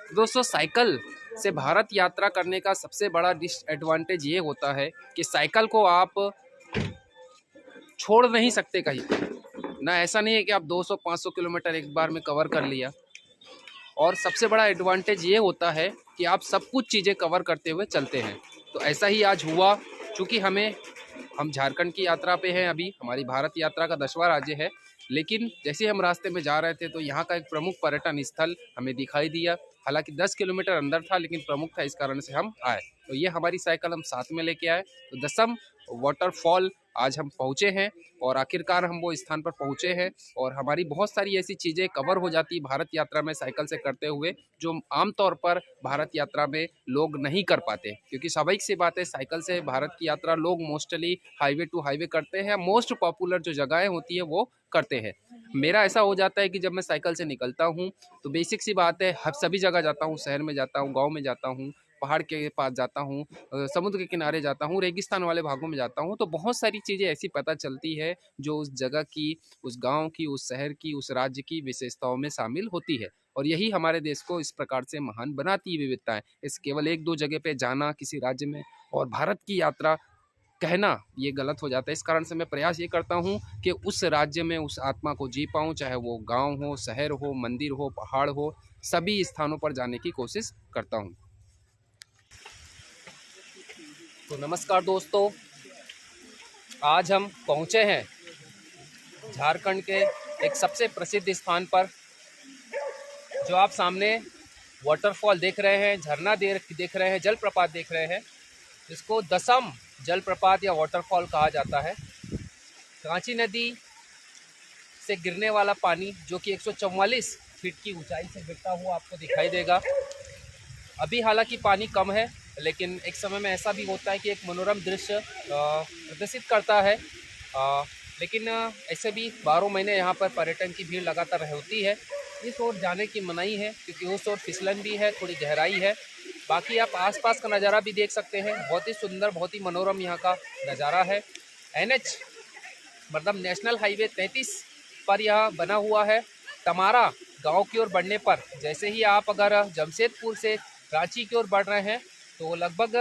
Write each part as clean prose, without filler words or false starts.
दोस्तों साइकिल से भारत यात्रा करने का सबसे बड़ा डिसएडवांटेज ये होता है कि साइकिल को आप छोड़ नहीं सकते कहीं पे ना। ऐसा नहीं है कि आप 200-500 किलोमीटर एक बार में कवर कर लिया। और सबसे बड़ा एडवांटेज ये होता है कि आप सब कुछ चीज़ें कवर करते हुए चलते हैं। तो ऐसा ही आज हुआ, चूँकि हम झारखंड की यात्रा पे हैं अभी, हमारी भारत यात्रा का 10वां राज्य है। लेकिन जैसे हम रास्ते में जा रहे थे तो यहाँ का एक प्रमुख पर्यटन स्थल हमें दिखाई दिया। हालांकि 10 किलोमीटर अंदर था लेकिन प्रमुख था, इस कारण से हम आए। तो ये हमारी साइकिल हम साथ में लेके आए। तो दसम वाटरफॉल आज हम पहुँचे हैं और आखिरकार हम वो स्थान पर पहुँचे हैं। और हमारी बहुत सारी ऐसी चीज़ें कवर हो जाती है भारत यात्रा में साइकिल से करते हुए, जो आमतौर पर भारत यात्रा में लोग नहीं कर पाते। क्योंकि स्वाभाविक सी बात है, साइकिल से भारत की यात्रा लोग मोस्टली हाईवे टू हाईवे करते हैं। मोस्ट पॉपुलर जो जगहें होती है वो करते हैं। मेरा ऐसा हो जाता है कि जब मैं साइकिल से निकलता हूँ तो बेसिक सी बात है, हर सभी जगह जाता हूँ, शहर में जाता हूँ, गाँव में जाता हूँ, पहाड़ के पास जाता हूँ, समुद्र के किनारे जाता हूँ, रेगिस्तान वाले भागों में जाता हूँ। तो बहुत सारी चीज़ें ऐसी पता चलती है जो उस जगह की, उस गांव की, उस शहर की, उस राज्य की विशेषताओं में शामिल होती है। और यही हमारे देश को इस प्रकार से महान बनाती है विविधताएं। इस केवल एक दो जगह पे जाना किसी राज्य में और भारत की यात्रा कहना ये गलत हो जाता है। इस कारण से मैं प्रयास ये करता हूँ कि उस राज्य में उस आत्मा को जी पाऊँ, चाहे वो गाँव हो, शहर हो, मंदिर हो, पहाड़ हो, सभी स्थानों पर जाने की कोशिश करता हूँ। तो नमस्कार दोस्तों, आज हम पहुँचे हैं झारखंड के एक सबसे प्रसिद्ध स्थान पर। जो आप सामने वाटरफॉल देख रहे हैं, झरना देख रहे हैं, जलप्रपात देख रहे हैं, इसको दसम जलप्रपात या वाटरफॉल कहा जाता है। कांची नदी से गिरने वाला पानी जो कि 144 फीट की ऊंचाई से गिरता हुआ आपको दिखाई देगा। अभी हालांकि पानी कम है, लेकिन एक समय में ऐसा भी होता है कि एक मनोरम दृश्य प्रदर्शित करता है। लेकिन ऐसे भी 12 महीने यहाँ पर पर्यटन की भीड़ लगातार होती है। इस ओर जाने की मनाही है क्योंकि उस ओर फिसलन भी है, थोड़ी गहराई है। बाकी आप आसपास का नज़ारा भी देख सकते हैं, बहुत ही सुंदर, बहुत ही मनोरम यहाँ का नज़ारा है। NH मतलब नेशनल हाईवे 33 पर यह बना हुआ है। तमारा गांव की ओर बढ़ने पर, जैसे ही आप अगर जमशेदपुर से रांची की ओर बढ़ रहे हैं तो लगभग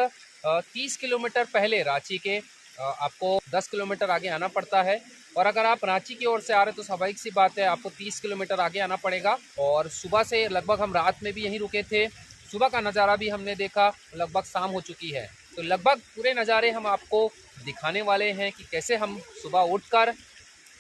30 किलोमीटर पहले रांची के आपको 10 किलोमीटर आगे आना पड़ता है। और अगर आप रांची की ओर से आ रहे हैं तो स्वाभाविक सी बात है, आपको 30 किलोमीटर आगे आना पड़ेगा। और सुबह से लगभग हम रात में भी यहीं रुके थे, सुबह का नज़ारा भी हमने देखा, लगभग शाम हो चुकी है। तो लगभग पूरे नज़ारे हम आपको दिखाने वाले हैं कि कैसे हम सुबह उठकर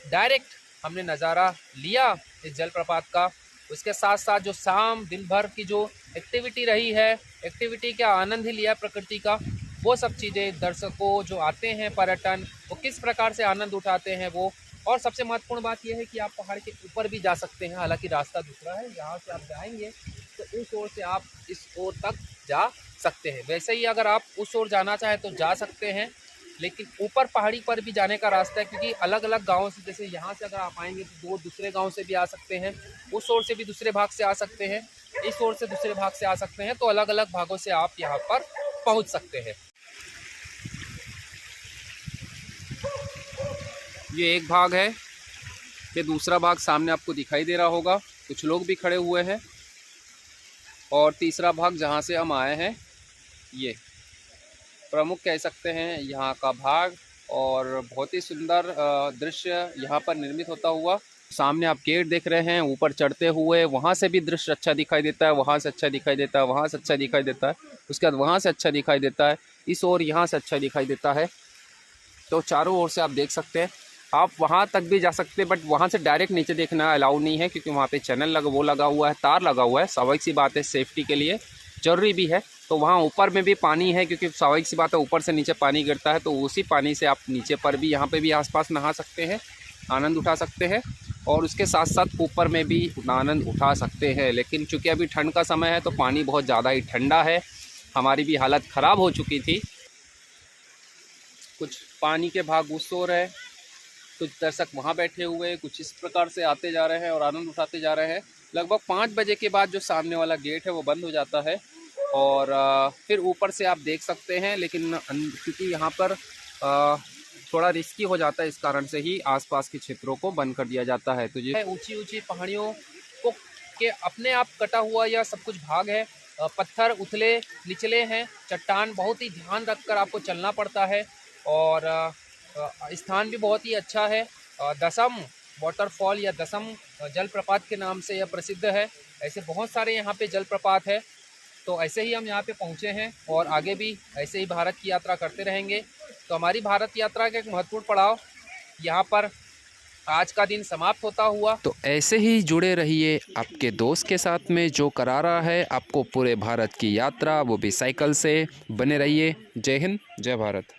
डायरेक्ट हमने नज़ारा लिया इस जलप्रपात का। उसके साथ साथ जो शाम दिन भर की जो एक्टिविटी रही है, एक्टिविटी का आनंद ही लिया प्रकृति का, वो सब चीज़ें दर्शकों जो आते हैं पर्यटन, वो किस प्रकार से आनंद उठाते हैं वो। और सबसे महत्वपूर्ण बात यह है कि आप पहाड़ के ऊपर भी जा सकते हैं, हालांकि रास्ता दूसरा है। यहाँ से आप जाएंगे तो उस ओर से आप इस ओर तक जा सकते हैं। वैसे ही अगर आप उस ओर जाना चाहें तो जा सकते हैं, लेकिन ऊपर पहाड़ी पर भी जाने का रास्ता है, क्योंकि अलग अलग गाँव से, जैसे यहाँ से अगर आप आएंगे तो 2 दूसरे गाँव से भी आ सकते हैं, उस ओर से भी दूसरे भाग से आ सकते हैं, इस ओर से दूसरे भाग से आ सकते हैं। तो अलग अलग भागों से आप यहाँ पर पहुँच सकते हैं। ये एक भाग है, ये दूसरा भाग सामने आपको दिखाई दे रहा होगा, कुछ लोग भी खड़े हुए हैं। और तीसरा भाग जहाँ से हम आए हैं, ये प्रमुख कह सकते हैं यहाँ का भाग। और बहुत ही सुंदर दृश्य यहाँ पर निर्मित होता हुआ। सामने आप गेट देख रहे हैं, ऊपर चढ़ते हुए वहाँ से भी दृश्य अच्छा दिखाई देता है, वहाँ से अच्छा दिखाई देता है, वहाँ से अच्छा दिखाई देता है, उसके बाद वहाँ से अच्छा दिखाई देता है, इस ओर यहाँ से अच्छा दिखाई देता है। तो चारों ओर से आप देख सकते हैं। आप वहाँ तक भी जा सकते हैं, बट वहाँ से डायरेक्ट नीचे देखना अलाउ नहीं है, क्योंकि वहाँ पे चैनल लगा हुआ है, तार लगा हुआ है। स्वाभाविक सी बात है, सेफ्टी के लिए जरूरी भी है। तो वहाँ ऊपर में भी पानी है, क्योंकि स्वाभाविक सी बात है, ऊपर से नीचे पानी गिरता है, तो उसी पानी से आप नीचे पर भी, यहाँ पे भी आसपास नहा सकते हैं, आनंद उठा सकते हैं। और उसके साथ साथ ऊपर में भी आनंद उठा सकते हैं। लेकिन चूँकि अभी ठंड का समय है तो पानी बहुत ज़्यादा ही ठंडा है, हमारी भी हालत ख़राब हो चुकी थी। कुछ पानी के भाग उस ओर है, कुछ दर्शक वहाँ बैठे हुए, कुछ इस प्रकार से आते जा रहे हैं और आनंद उठाते जा रहे हैं। लगभग 5 बजे के बाद जो सामने वाला गेट है वो बंद हो जाता है और फिर ऊपर से आप देख सकते हैं। लेकिन क्योंकि यहाँ पर थोड़ा रिस्की हो जाता है, इस कारण से ही आसपास के क्षेत्रों को बंद कर दिया जाता है। तो ये ऊंची ऊंची पहाड़ियों को कि अपने आप कटा हुआ यह सब कुछ भाग है। पत्थर उथले निचले हैं, चट्टान बहुत ही ध्यान रखकर आपको चलना पड़ता है और स्थान भी बहुत ही अच्छा है। दसम वाटरफॉल या दसम जलप्रपात के नाम से यह प्रसिद्ध है। ऐसे बहुत सारे यहाँ पे जलप्रपात है। तो ऐसे ही हम यहाँ पे पहुँचे हैं और आगे भी ऐसे ही भारत की यात्रा करते रहेंगे। तो हमारी भारत यात्रा का एक महत्वपूर्ण पड़ाव यहाँ पर आज का दिन समाप्त होता हुआ। तो ऐसे ही जुड़े रहिए आपके दोस्त के साथ में जो करा रहा है आपको पूरे भारत की यात्रा, वो भी साइकिल से। बने रहिए। जय हिंद, जय भारत।